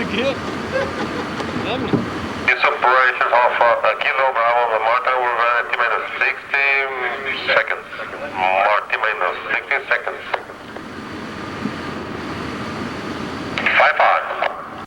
again. This operation Alpha Kilo Bravo, the Martin will run at T-minus 60 seconds. T-minus 60 seconds. 5-5.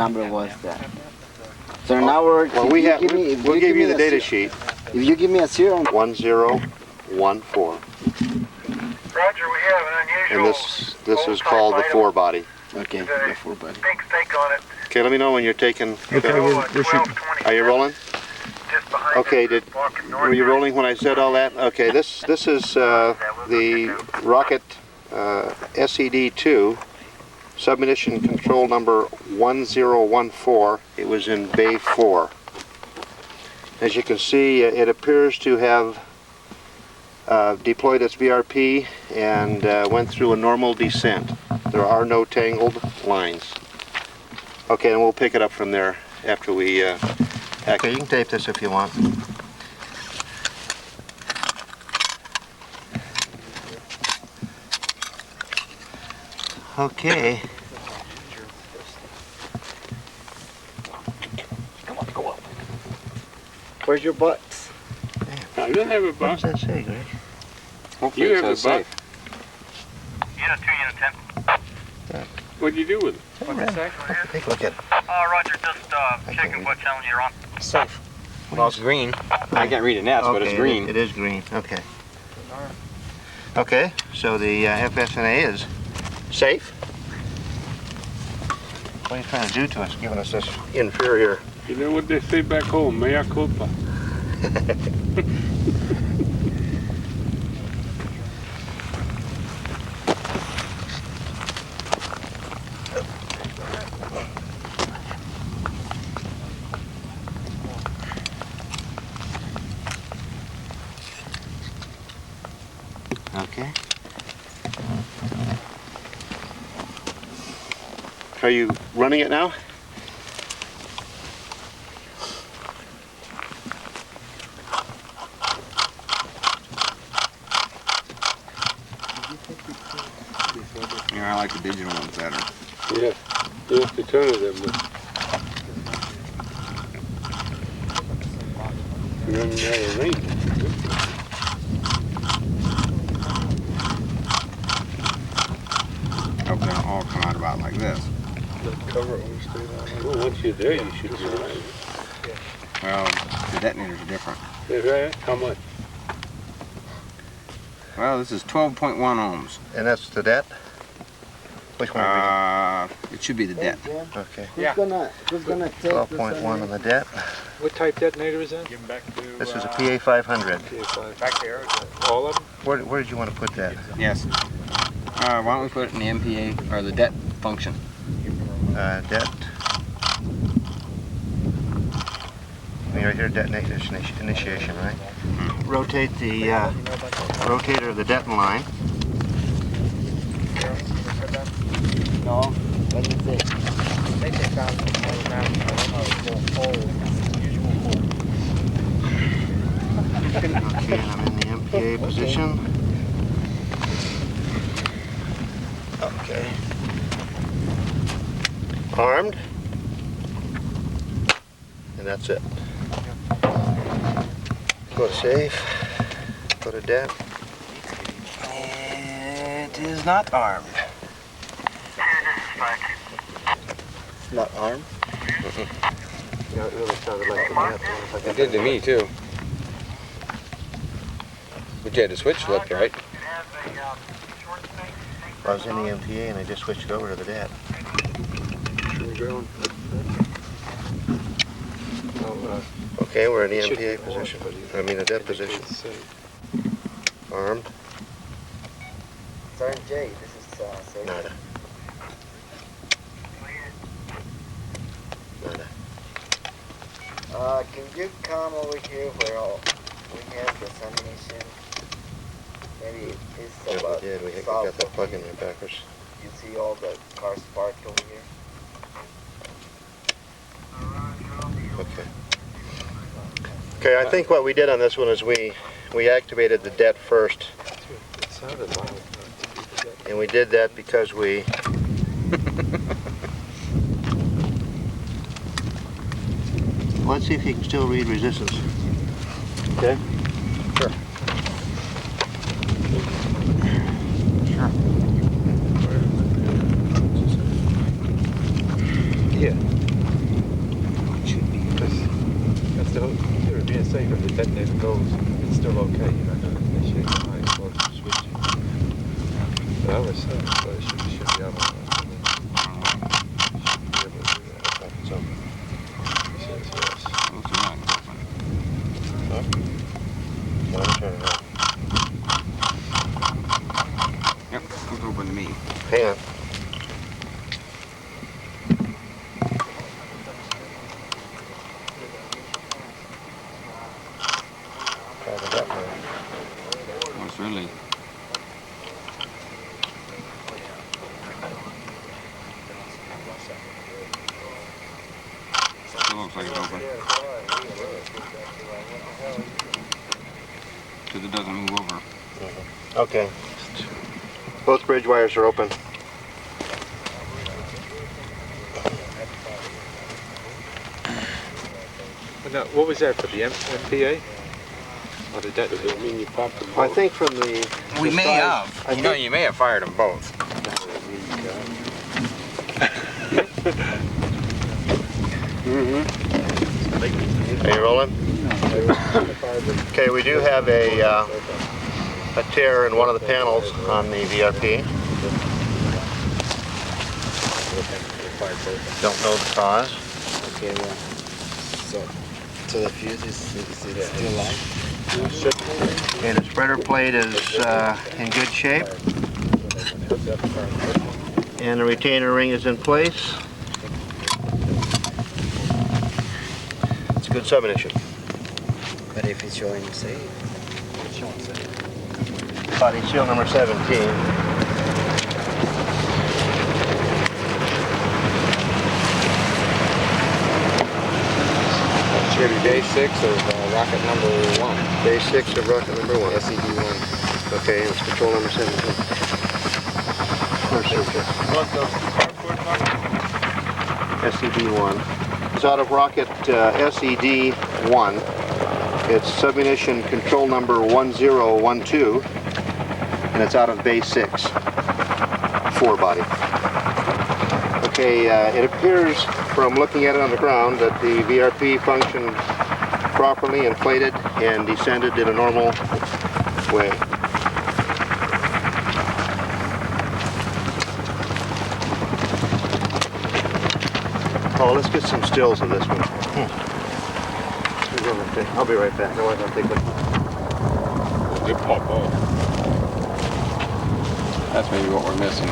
number was that? So now we'll give you the data sheet. If you give me a 0. 1014. Roger, we have an unusual. And this is called the 4-body. Okay, the 4-body. Pink snake on it. Okay, let me know when you're taking. Are you rolling? Okay, were you rolling when I said all that? Okay, this is the rocket SED-2, Submunition control number 1014. It was in Bay 4. As you can see, it appears to have deployed its VRP and went through a normal descent. There are no tangled lines. Okay, and we'll pick it up from there after we... Okay, you can tape this if you want. Okay. Come on, go up. Where's your butts? I don't have a butt. What's that say, Greg? Hopefully you have a butt. Unit 2, Unit 10. What'd you do with it? What's it say? Take a look at it. Roger, just checking what channel you're on. Safe. Well, it's green. I can't read it now, but it's green. It is green. Okay. Okay, so the FSNA is safe. What are you trying to do to us, giving us this inferior? You know what they say back home, mea culpa. Okay. Are you running it now? Yeah, I like the digital ones better. Yeah, you have to turn it that much. You're running out of range. Hope they don't all come out about like this. Cover it when you stay down. Well, once you're there, you should be right. Well, the detonators are different. Is that how much? Well, this is 12.1 ohms. And that's the det? Which one are It should be the det. we doing? Okay. Who's gonna take 12.1 on the det. What type detonator is that? Give them back to... This is a PA500. PA5. Back there? All of them? Where did you want to put that? Yes. Why don't we put it in the MPA or the det function? Det. I mean, right here, detonation initiation, right? Rotate the rotator of the deton line. No, what is it? Make it down to the Okay, and I'm in the MPA position. Okay. Armed. And that's it. Go to save. Go to det. It is not armed. Not armed? Yeah, it really sounded like the net. It did to me too. But you had to switch flipped, right? I was in the MPA and I just switched it over to the det. Okay, we're in the MPA position. I mean the det position. Armed. Sergeant J, this is Sergeant. Nada. Nada. Can you come over here where we have the submunition? Maybe it's Yeah, about we did. We south got that of plug in here. there backwards. You see all the cars parked over here? Okay. Okay, I think what we did on this one is we activated the det first, It sounded loud. and we did that because we let's see if you can still read resistance. Okay? Sure. Yeah. It should be. That's the whole theory. Being safe, if the detonator goes, it's still okay. You're not going to initiate the high explosive switch. But I was saying, but it should be able to. Should be able to do that. So, It says yes. Those are not open. let me turn it on. Yep, it's open to me. Hang on. Try the det one. Oh, it's really. Still looks like it's open. Because it doesn't move over. Okay. Both bridge wires are open. But now, what was that for the MPA? Or the detonator? I mean, you popped them I think from the We the may size- have. I You know, think- you may have fired them both. Are you rolling? Okay, we do have a tear in one of the panels on the VRP. Don't know the cause. Okay, well, so the fuse is still alive? And the spreader plate is in good shape. And the retainer ring is in place. It's a good submunition. But if it's showing safe. Body seal number 17. It's going to be day 6 of rocket number 1. Day 6 of rocket number 1. SED-1. Okay, it's control number 17. SED-1. It's out of rocket SED-1. It's submunition control number 1012, and it's out of bay 6, 4 body. Okay, it appears from looking at it on the ground that the VRP functioned properly, inflated, and descended in a normal way. Oh, let's get some stills of this one. I'll be right back. No, I don't think it. It pop off. That's maybe what we're missing.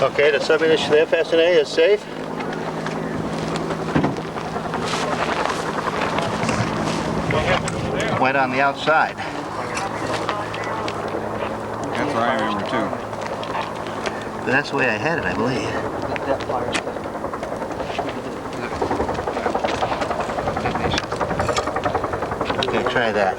Okay, the submunition to the FSNA is safe. Went on the outside. That's what I remember too. But that's the way I had it, I believe. Okay, try that.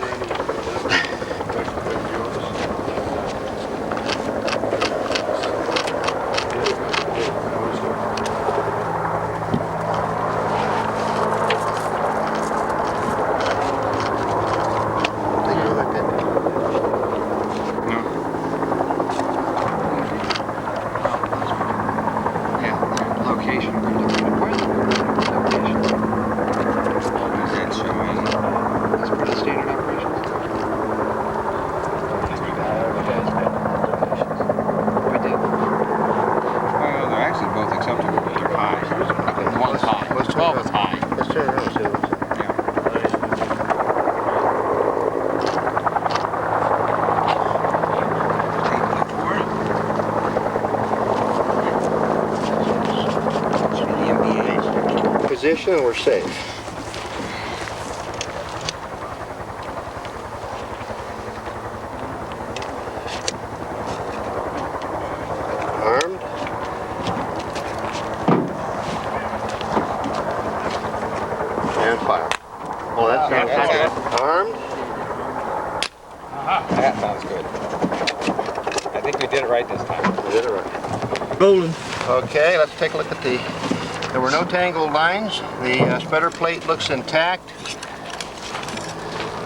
Position, we're safe. Armed. And fire. Oh, that sounds good. Armed. That sounds good. I think we did it right this time. We did it right. Rolling. Okay, let's take a look at the... There were no tangled lines. The spreader plate looks intact.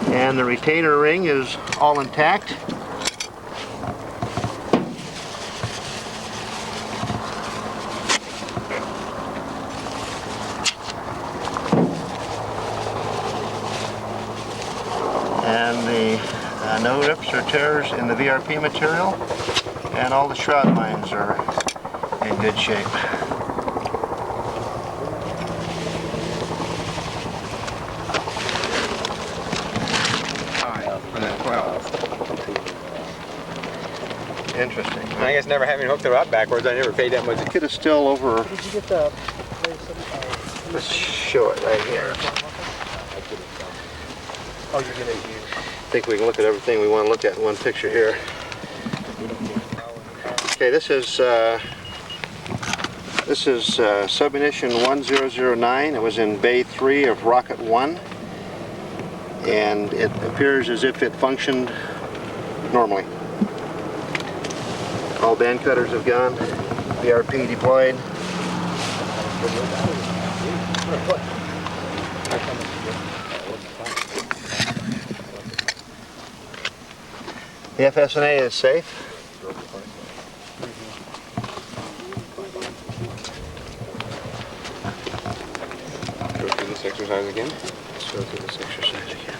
And the retainer ring is all intact. And the no rips or tears in the VRP material. And all the shroud lines are in good shape. Interesting. I guess never having hooked it up backwards, I never paid that much. Kit is still over. Did you get the... Let's show it right here. Oh, you get it here. I think we can look at everything we want to look at in one picture here. Okay, this is Submunition 1009. It was in Bay 3 of Rocket 1. And it appears as if it functioned normally. All band cutters have gone. VRP deployed. The FSNA is safe. Go through this exercise again. Let's go through this exercise again.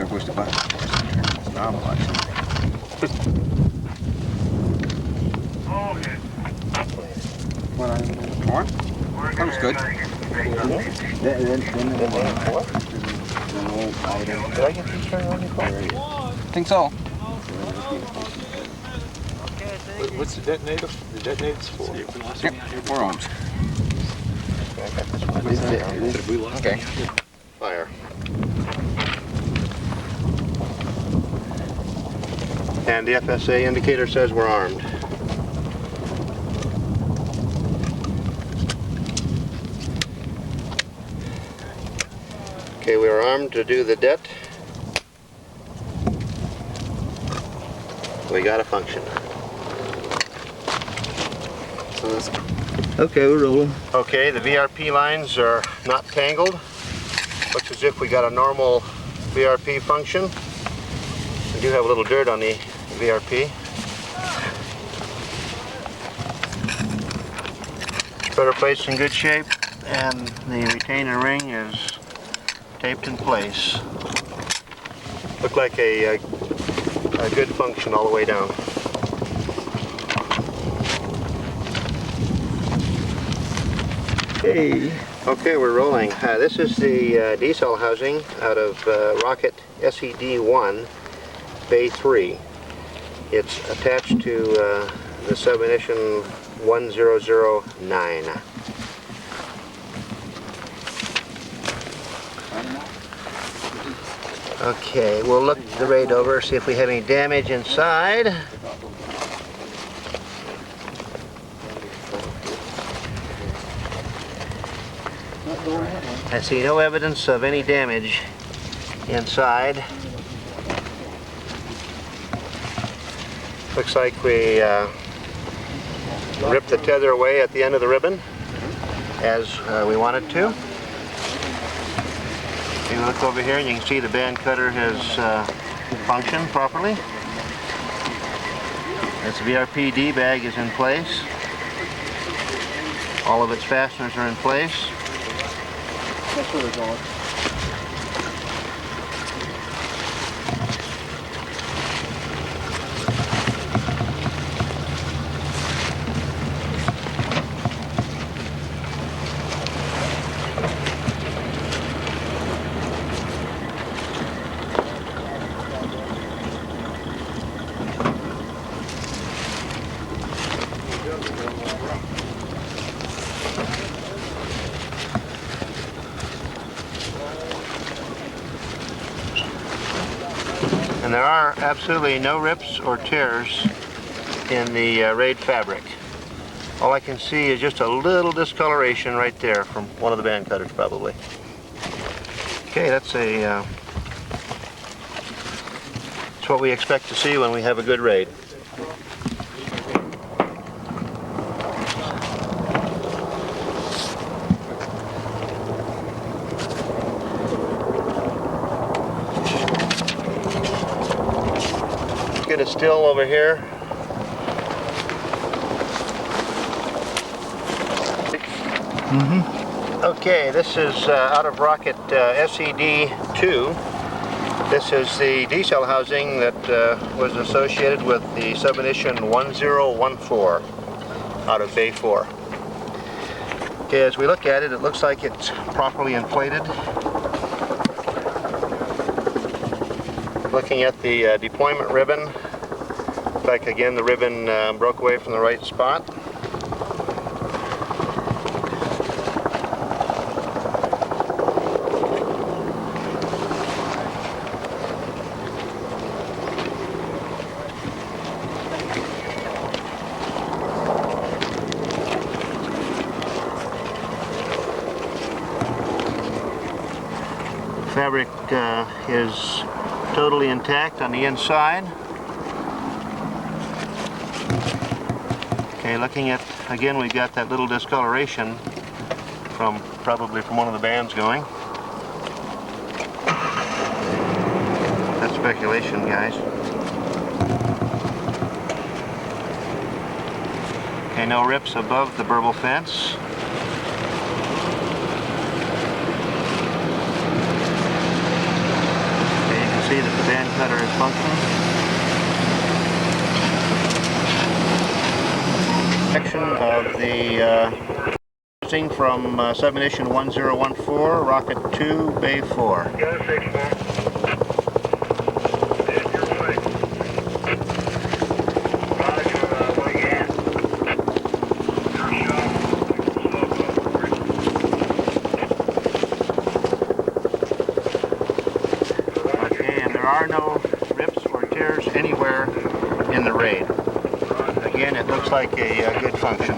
Push the button. It's novel, actually. What I warm? Comes good. Did I get these turned on before? I think so. What's the detonator? The detonator's for? Yep, 4 ohms. Okay. Fire. And the FSA indicator says we're armed. Okay, we are armed to do the det. We got a function. Okay, we're rolling. Okay, the VRP lines are not tangled. Looks as if we got a normal VRP function. do have a little dirt on the VRP. Spreader plate's in good shape, and the retainer ring is taped in place. Look like a good function all the way down. Hey. Okay, we're rolling. This is the decel housing out of rocket SED-1, Bay 3. It's attached to the Submunition 1009. Okay, we'll look the raid over, see if we have any damage inside. I see no evidence of any damage inside. Looks like we ripped the tether away at the end of the ribbon as we wanted to. If you look over here and you can see the band cutter has functioned properly. Its VRP bag is in place. All of its fasteners are in place. That's where they're going. And there are absolutely no rips or tears in the raid fabric. All I can see is just a little discoloration right there from one of the band cutters probably. Okay, that's what we expect to see when we have a good raid. Get a still over here. Okay, this is out of rocket SED-2. This is the decel housing that was associated with the Submunition 1014 out of Bay 4. Okay, as we look at it, it looks like it's properly inflated. Looking at the deployment ribbon, looks like again the ribbon broke away from the right spot. Fabric is totally intact on the inside. Okay, looking at, again, we've got that little discoloration probably from one of the bands going. That's speculation, guys. Okay, no rips above the burble fence. See that the band cutter is functioning. Section of the housing from Submunition 1014, Rocket 2, Bay 4. There are no rips or tears anywhere in the raid. Again, it looks like a good function.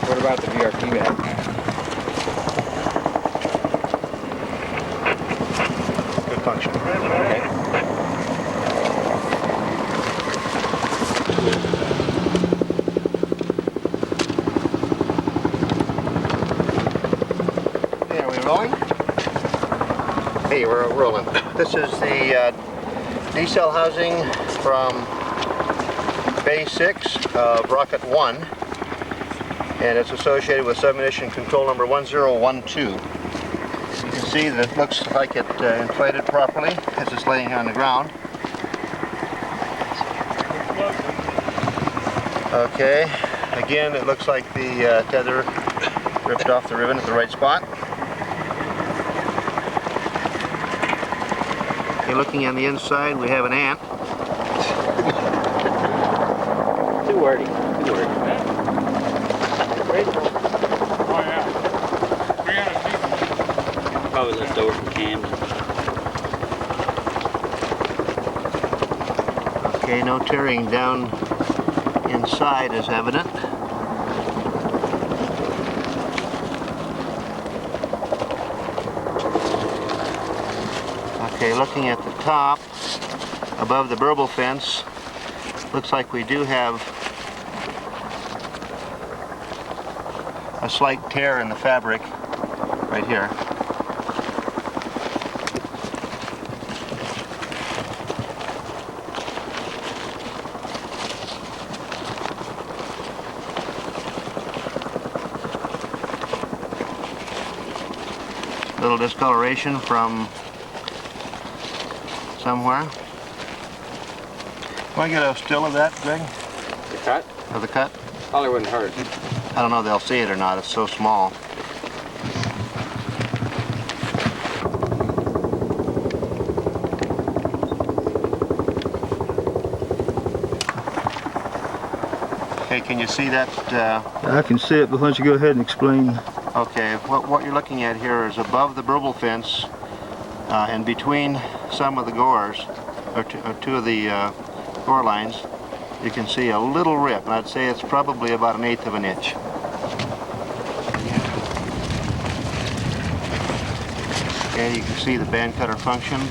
What about the VRP bag? Good function. Okay. Okay, are we rolling? Okay, we're rolling. This is the D-cell housing from Bay 6 of Rocket 1, and it's associated with submunition control number 1012. You can see that it looks like it inflated properly as it's laying on the ground. Okay, again it looks like the tether ripped off the ribbon at the right spot. Okay, looking on the inside we have an ant. Too wordy. Oh yeah. 300 people. Probably left over from Camden. Okay, no tearing down inside is evident. Okay, looking at the top, above the burble fence, looks like we do have a slight tear in the fabric right here. Little discoloration from somewhere. Want to get a still of that, Greg? The cut? Of the cut? Probably wouldn't hurt. I don't know if they'll see it or not. It's so small. Okay, can you see that? I can see it, but why don't you go ahead and explain? Okay, what you're looking at here is above the burble fence and between some of the gores, or two of the gore lines, you can see a little rip, and I'd say it's probably about 1/8 of an inch. Okay, you can see the band cutter function.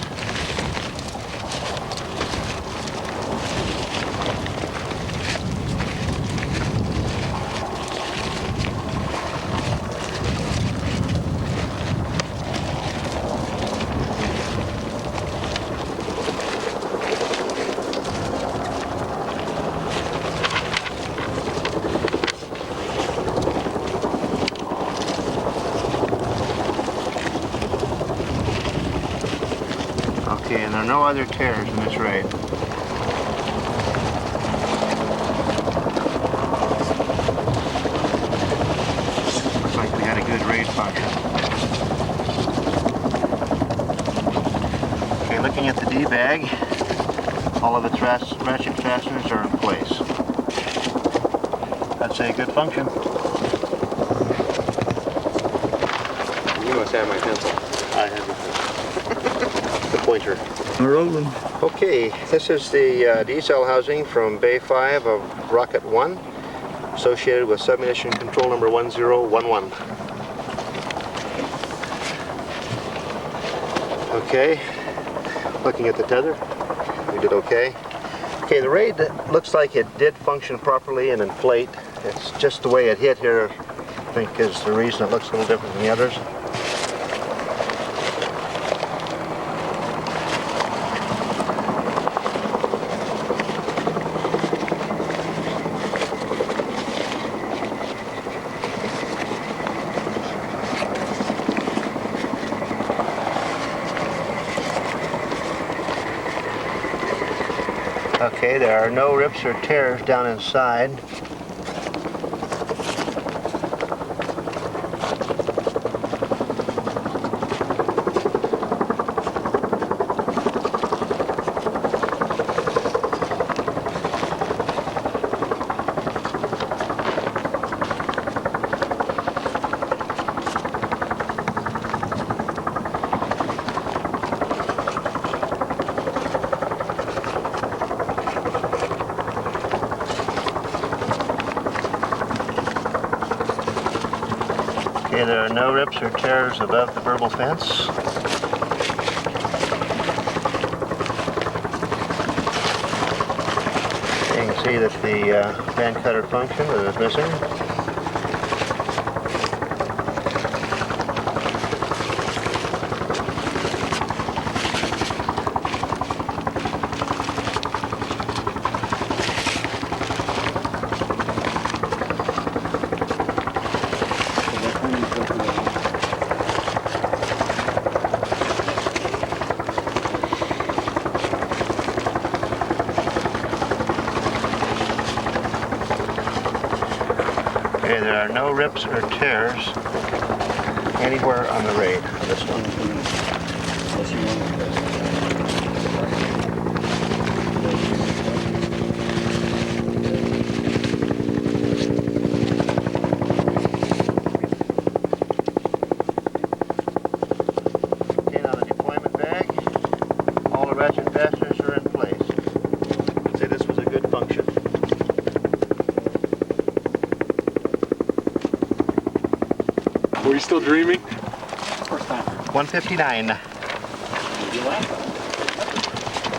Okay, and there are no other tears in this raid. Looks like we had a good raid function. Okay, looking at the D-bag, all of its ratchet fasteners are in place. I'd say a good function. You must have my pencil. I have the pointer. We're rolling. Okay, this is the D-cell housing from Bay 5 of Rocket 1, associated with submunition control number 1011. Okay, looking at the tether, we did okay. Okay, the raid looks like it did function properly and inflate. It's just the way it hit here, I think, is the reason it looks a little different than the others. Okay, there are no rips or tears down inside. Okay, there are no rips or tears above the burble fence. You can see that the band cutter function is missing. Okay, there are no rips or tears anywhere on the raid on this one. Okay, now the deployment bag, all the ratchet fasteners are in place. I'd say this was a good function. Were you still dreaming? 159.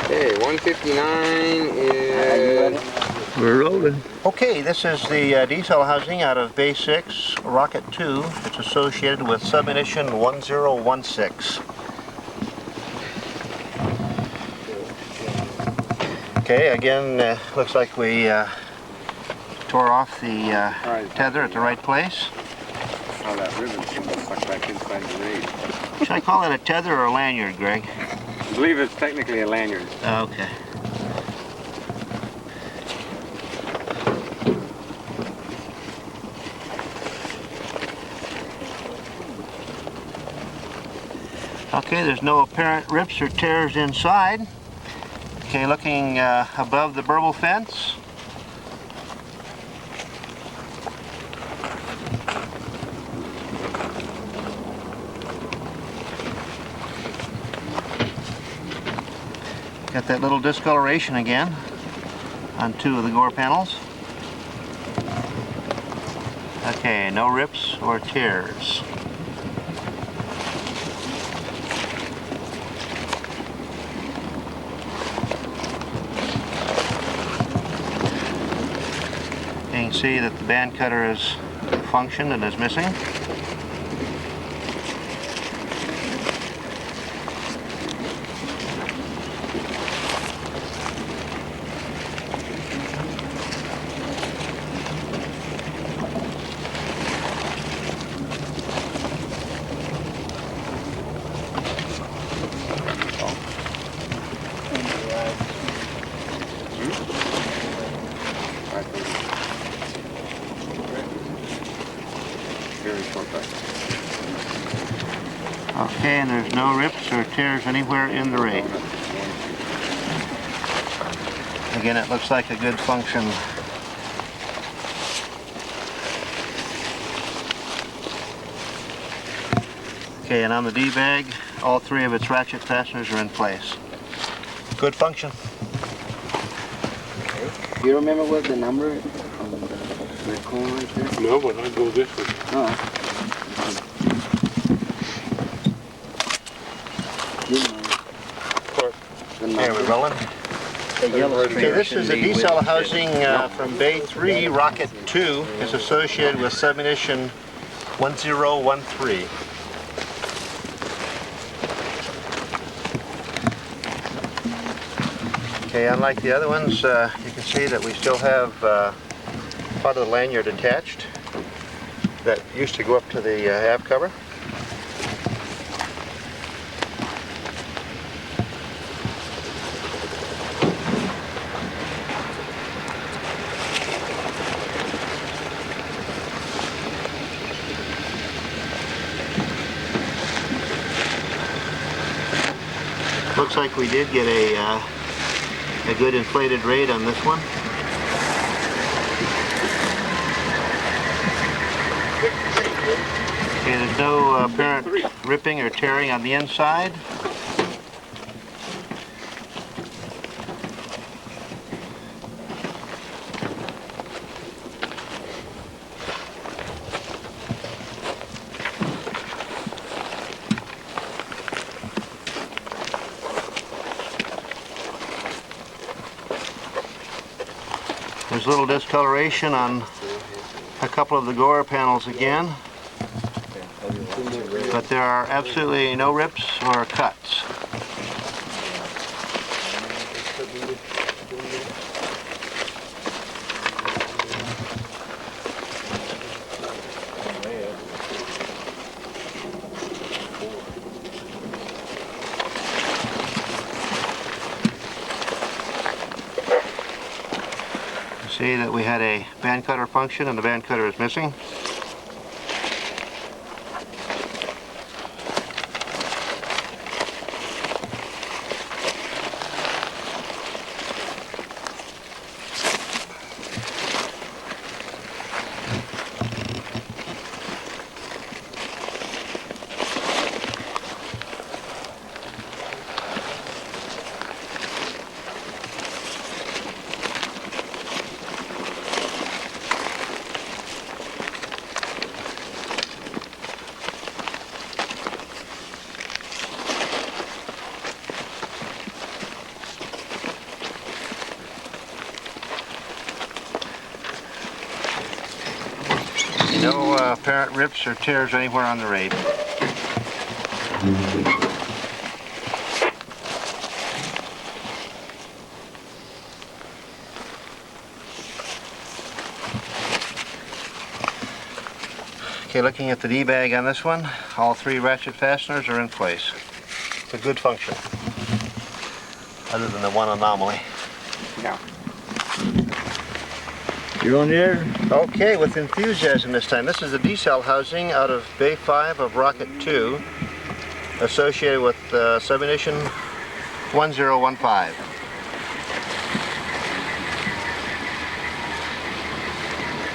Okay, 159 is... We're rolling. Okay, this is the decel housing out of Bay 6, Rocket 2. It's associated with Submunition 1016. Okay, again, looks like we tore off the tether at the right place. How that ribbon stuck back inside the raid. Should I call it a tether or a lanyard, Greg? I believe it's technically a lanyard. Okay. Okay, there's no apparent rips or tears inside. Okay, looking above the burble fence. Got that little discoloration again on two of the gore panels. Okay, no rips or tears. You can see that the band cutter is functioned and is missing. Okay, and there's no rips or tears anywhere in the raid. Again, it looks like a good function. Okay, and on the D-bag, all three of its ratchet fasteners are in place. Good function. Do you remember what the number on the red cone right there? No, but I'd go this way. Oh. Okay, we're rolling. The yellow Okay, this is a decel housing from Bay 3, Rocket 2. It's associated with Submunition 1013. Okay, unlike the other ones, you can see that we still have part of the lanyard attached that used to go up to the aft cover. Looks like we did get a good inflated raid on this one. Okay, there's no apparent ripping or tearing on the inside. There's a little discoloration on a couple of the gore panels again, but there are absolutely no rips or cuts. See that we had a band cutter function and the band cutter is missing. No apparent rips or tears anywhere on the raid. Okay, looking at the D-bag on this one, all 3 ratchet fasteners are in place. It's a good function, other than the one anomaly. Yeah. You're on the air? Okay, with enthusiasm this time. This is the D-cell housing out of Bay 5 of Rocket 2, associated with Submunition 1015.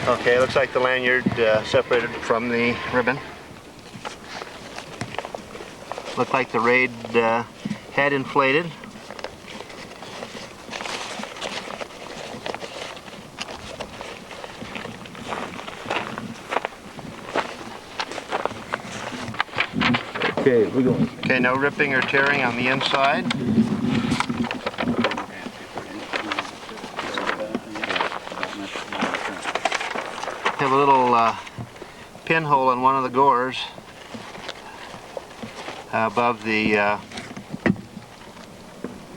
Okay, looks like the lanyard separated from the ribbon. Looked like the raid had inflated. Okay, we're going. Okay, no ripping or tearing on the inside. Have a little pinhole in one of the gores above the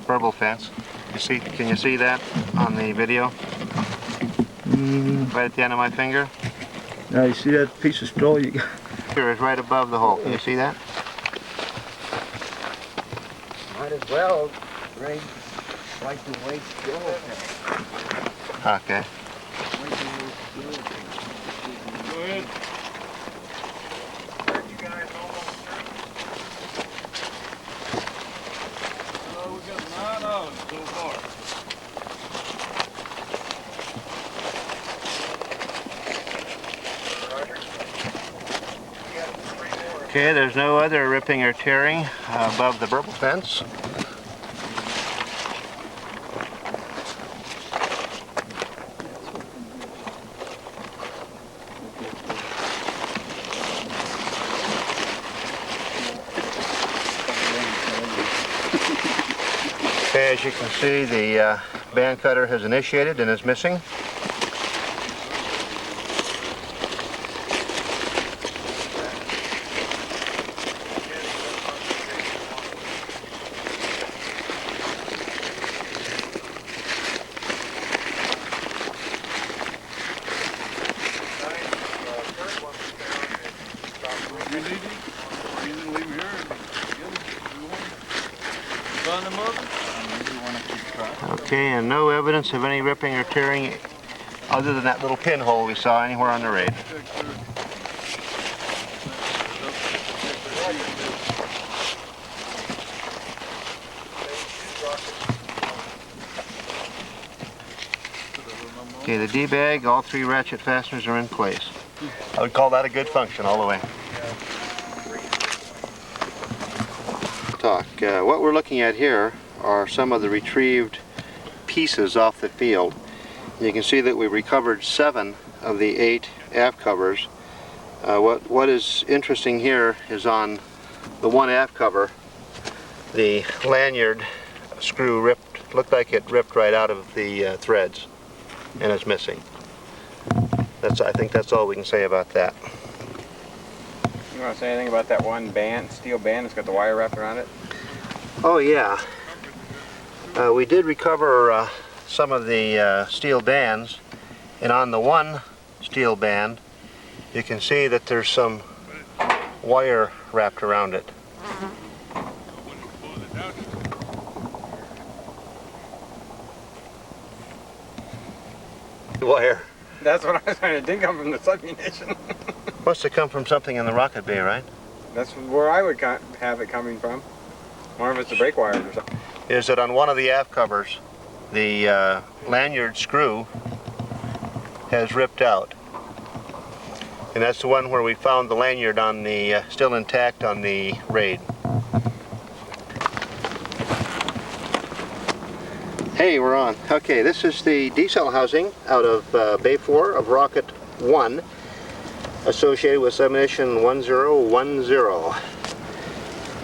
burble fence. Can you see that on the video? Right at the end of my finger? Now you see that piece of straw you got? Here is right above the hole. Can you see that? Might as well bring like the waste fuel. Okay. Go ahead. You guys almost through? We got 9 hours so far. Okay, there's no other ripping or tearing above the burble fence. Okay, as you can see, the band cutter has initiated and is missing. Okay, and no evidence of any ripping or tearing other than that little pinhole we saw anywhere on the raid. Okay, the D-bag, all 3 ratchet fasteners are in place. I would call that a good function all the way. What we're looking at here are some of the retrieved pieces off the field. You can see that we recovered 7 of the 8 aft covers. What is interesting here is on the one aft cover, the lanyard screw looked like it ripped right out of the threads and is missing. I think that's all we can say about that. You want to say anything about that one band, steel band that's got the wire wrapped around it? Oh yeah. We did recover some of the steel bands, and on the one steel band you can see that there's some wire wrapped around it. wire. That's what I was saying. It didn't come from the submunition. Must have come from something in the rocket bay, right? That's where I would have it coming from. Or if it's the brake wires or something. Is that on one of the aft covers, the lanyard screw has ripped out. And that's the one where we found the lanyard on the, still intact on the raid. Hey, we're on. Okay, this is the decel housing out of Bay 4 of Rocket 1, associated with Submunition 1010.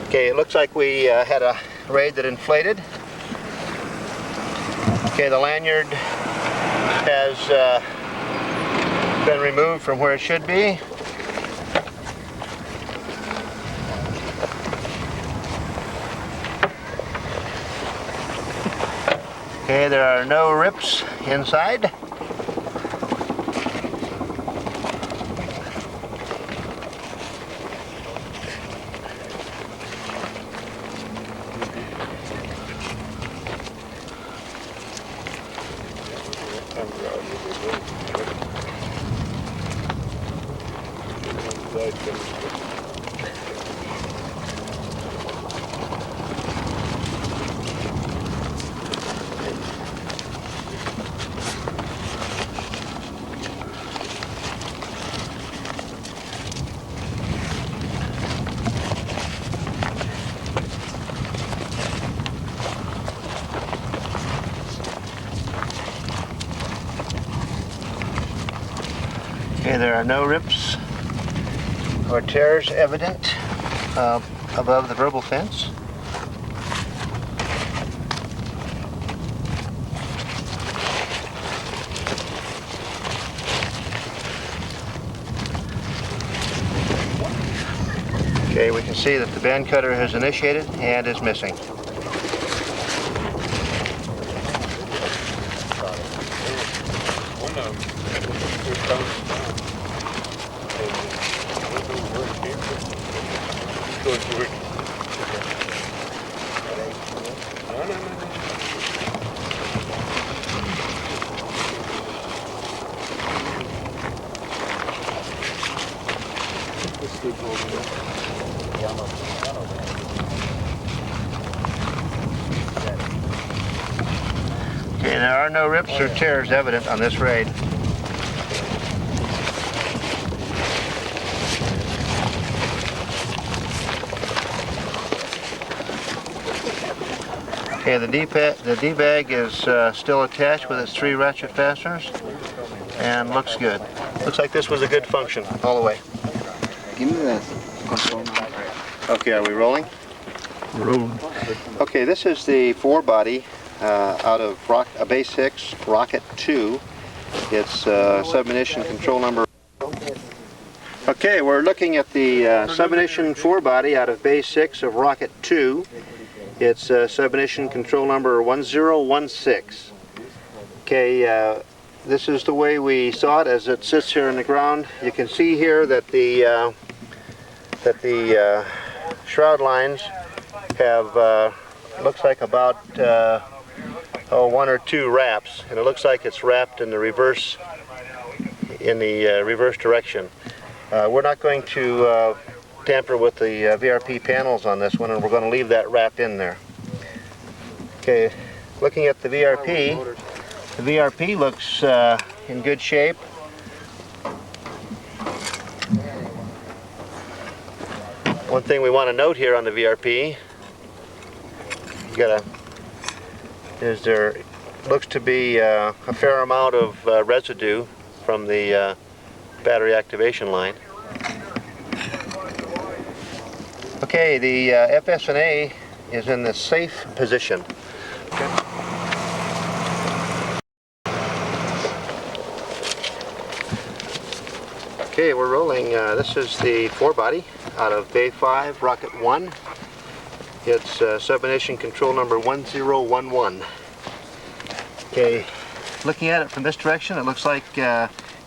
Okay, it looks like we had a raid that inflated. Okay, the lanyard has been removed from where it should be. Okay, there are no rips inside. Okay, there are no rips or tears evident above the verbal fence. Okay, we can see that the band cutter has initiated and is missing. Okay, there are no rips or tears evident on this raid. Okay, the D-bag is still attached with its 3 ratchet fasteners and looks good. Looks like this was a good function all the way. Give me the control number. Okay, are we rolling? Rolling. Okay, this is the 4-body out of Bay 6, Rocket 2. It's submunition control number. Okay, we're looking at the submunition 4-body out of Bay 6 of Rocket 2. It's submunition control number 1016. Okay, this is the way we saw it as it sits here in the ground. You can see here that the shroud lines have looks like about 1 or 2 wraps, and it looks like it's wrapped in the reverse direction. We're not going to tamper with the VRP panels on this one, and we're going to leave that wrap in there. Okay, looking at the VRP looks in good shape. One thing we want to note here on the VRP, is there looks to be a fair amount of residue from the battery activation line. Okay, the FS&A is in the safe position. Okay, we're rolling. This is the 4-body out of Bay 5, Rocket 1. It's submunition control number 1011. Okay, looking at it from this direction, it looks like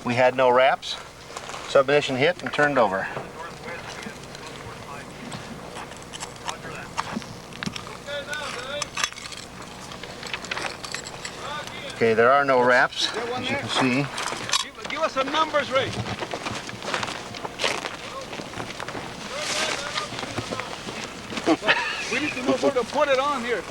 we had no wraps. Submunition hit and turned over. Okay, there are no wraps, as you can see. Give us some numbers, Ray. We need to know where to put it on here.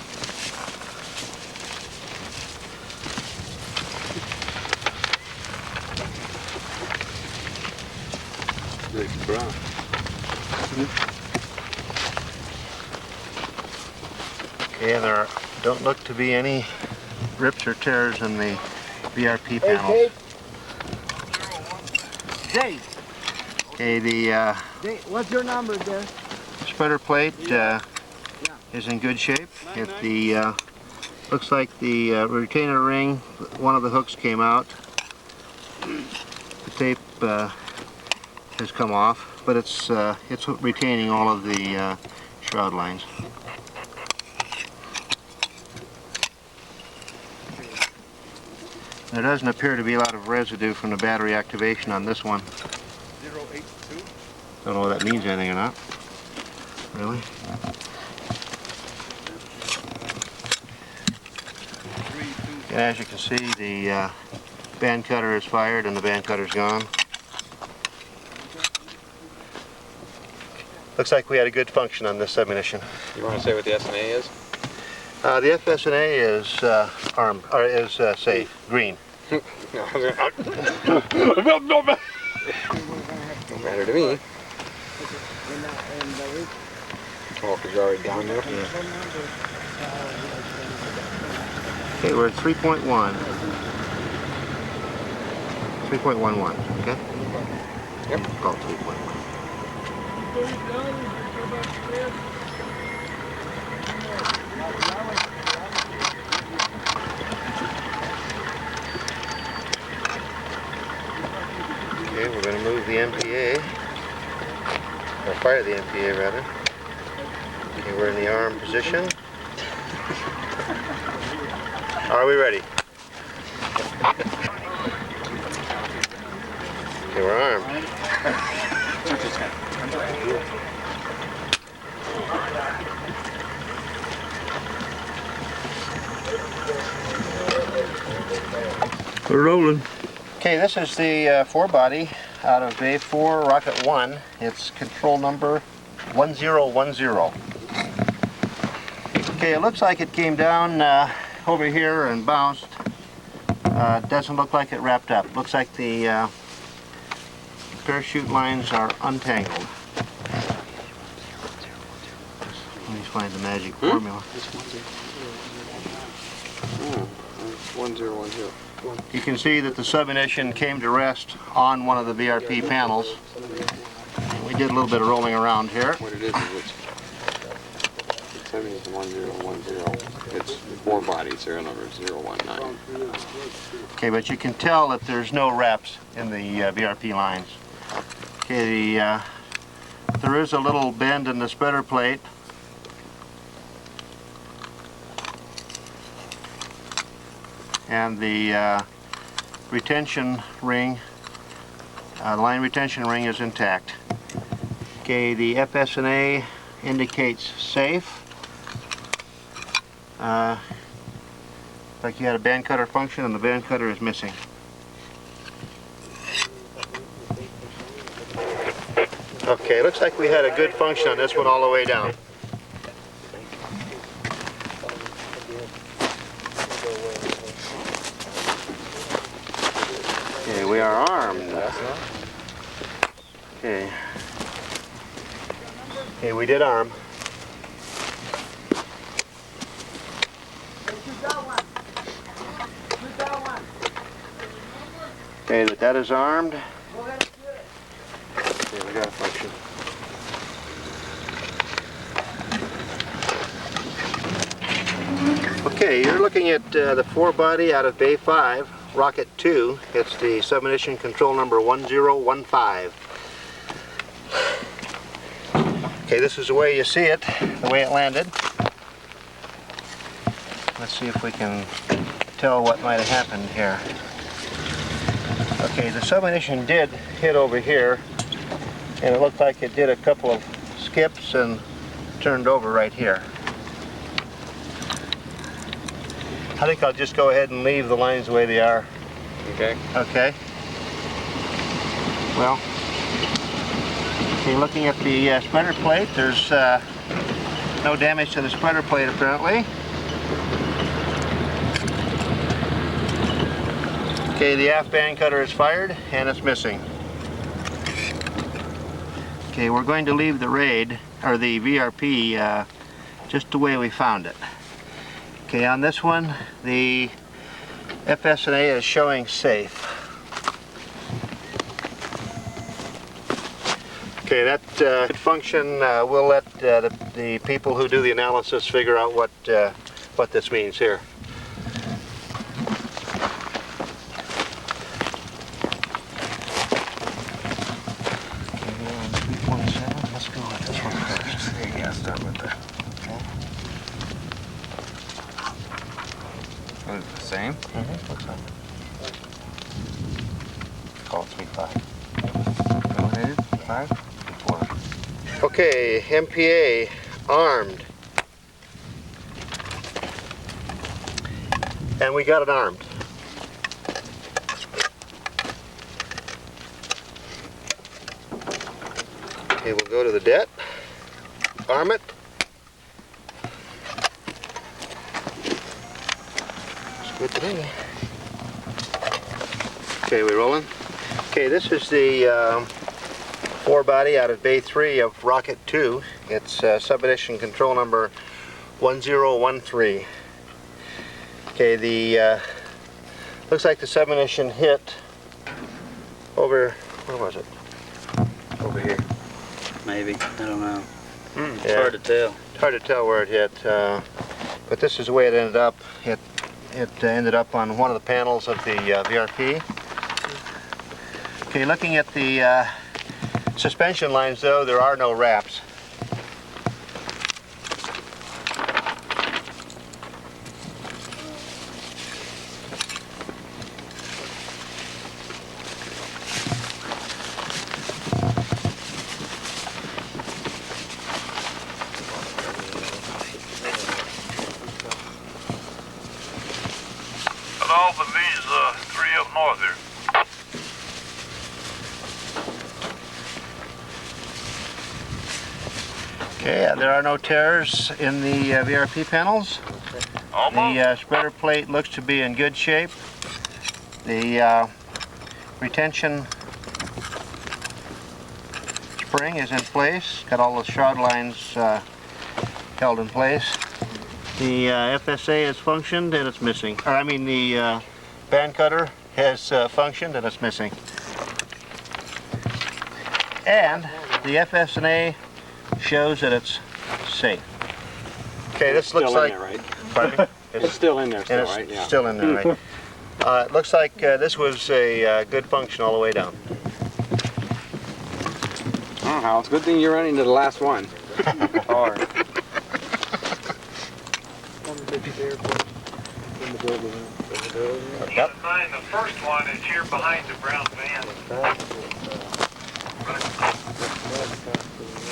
Nice brown. Okay, there don't look to be any rips or tears in the VRP panels. Dave, Okay, the Dave, what's your number there? spreader plate is in good shape. Looks like the retainer ring, one of the hooks came out. The tape has come off, but it's retaining all of the shroud lines. There doesn't appear to be a lot of residue from the battery activation on this one. 082. Don't know whether that means anything or not. Really? And as you can see, the band cutter is fired and the band cutter's gone. Looks like we had a good function on this submunition. You want to say what the SNA is? The FSNA is armed, or is safe, green. Don't matter to me. Oh, because you're already down there? Okay, we're at 3.1. 3.11, okay? Yep. Call it 3.1. Okay, we're going to move the MPA, or fire the MPA rather. Okay, we're in the arm position. Are we ready? Okay, we're armed. We're rolling. Okay, this is the four-body out of Bay 4, Rocket 1. It's control number 1010. Okay, it looks like it came down over here and bounced. Doesn't look like it wrapped up. Looks like the parachute lines are untangled. Let me find the magic formula. 1010. You can see that the submunition came to rest on one of the VRP panels. We did a little bit of rolling around here. What it is it's 1010. It's four bodies, serial number 019. Okay, but you can tell that there's no wraps in the VRP lines. Okay, there is a little bend in the spreader plate. And the retention ring, line retention ring is intact. Okay, the FSNA indicates safe. Like you had a band cutter function and the band cutter is missing. Okay, looks like we had a good function on this one all the way down. Okay, we are armed. Okay. Okay, we did arm. Okay, that is armed. Okay, we got a function. Okay, you're looking at the four body out of Bay 5, Rocket 2. It's the submunition control number 1015. Okay, this is the way you see it, the way it landed. Let's see if we can tell what might have happened here. Okay, the submunition did hit over here, and it looked like it did a couple of skips and turned over right here. I think I'll just go ahead and leave the lines the way they are. Okay. Okay. Well, okay, looking at the spreader plate, there's no damage to the spreader plate apparently. Okay, the aft band cutter is fired and it's missing. Okay, we're going to leave the RAID, or the VRP, just the way we found it. Okay, on this one, the FS&A is showing safe. Okay, that function, we'll let the people who do the analysis figure out what this means here. Let's go with this one first. Yeah, start with that. Okay. Was it the same? Looks like it. Call it 3.5. Eliminated? 5? 4. Okay, MPA armed. And we got it armed. Okay, we'll go to the det, arm it. It's good to me. Okay, we rolling? Okay, this is the four-body out of Bay 3 of Rocket 2. It's submunition control number 1013. Okay, the looks like the submunition hit over, where was it? Over here. Maybe. I don't know. It's Yeah. hard to tell. It's hard to tell where it hit, but this is the way it ended up. It ended up on one of the panels of the VRP. Okay, looking at the suspension lines though, there are no wraps. Hello, for these 3 up north here. Okay, there are no tears in the VRP panels. Almost. The spreader plate looks to be in good shape. The retention spring is in place. Got all the shroud lines held in place. The FSA has functioned and it's missing. Or I mean the band cutter has functioned and it's missing. And the FS&A shows that it's safe. Okay, this looks like... There, right? Pardon me? It's still in there, And still, it's right? Yeah. still in there, right? It looks like this was a good function all the way down. Oh, Hal, it's a good thing you're running to the last one. Or You gotta find the first one is here behind the brown van. I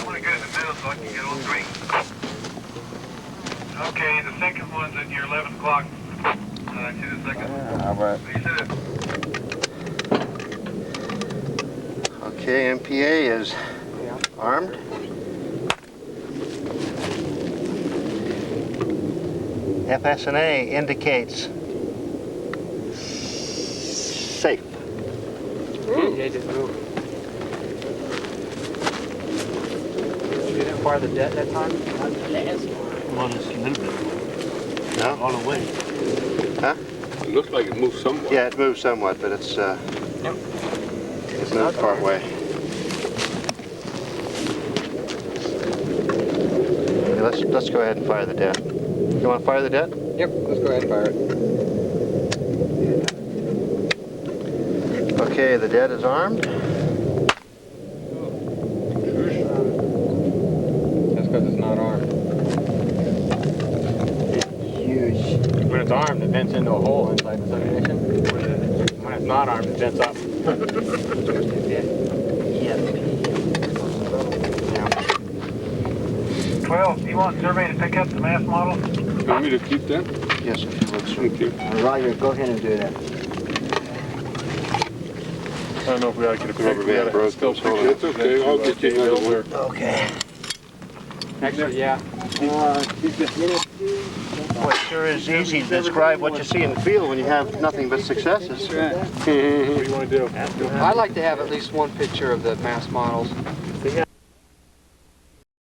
wanna get in the middle so I can get on green. Okay, the second one's at your 11 o'clock. I see the second. how about You said it. Okay, MPA is armed. FS&A indicates safe. They didn't move. You didn't fire the debt that time? Well, just a little bit. No? All the way. Huh? It looks like it moved somewhat. Yeah, it moved somewhat, but it's moved part way. Okay, let's go ahead and fire the debt. You want to fire the debt? Yep, let's go ahead and fire it. Okay, the debt is armed. That's because it's not armed. Huge. When it's armed, it vents into a hole inside the submunition. When it's not armed, it vents up. Well, you want survey to pick up the mass model? You want me to keep that? Yes, if you would, sir. Thank you. Roger, go ahead and do that. I don't know if we ought to get a Rubber picture. band broke. Still Hold picture on. it. It's okay, I'll get you another one. Okay. Actually, yeah. Well, it sure is easy to describe what you see in the field when you have nothing but successes. What do you want to do? I'd like to have at least one picture of the mass models.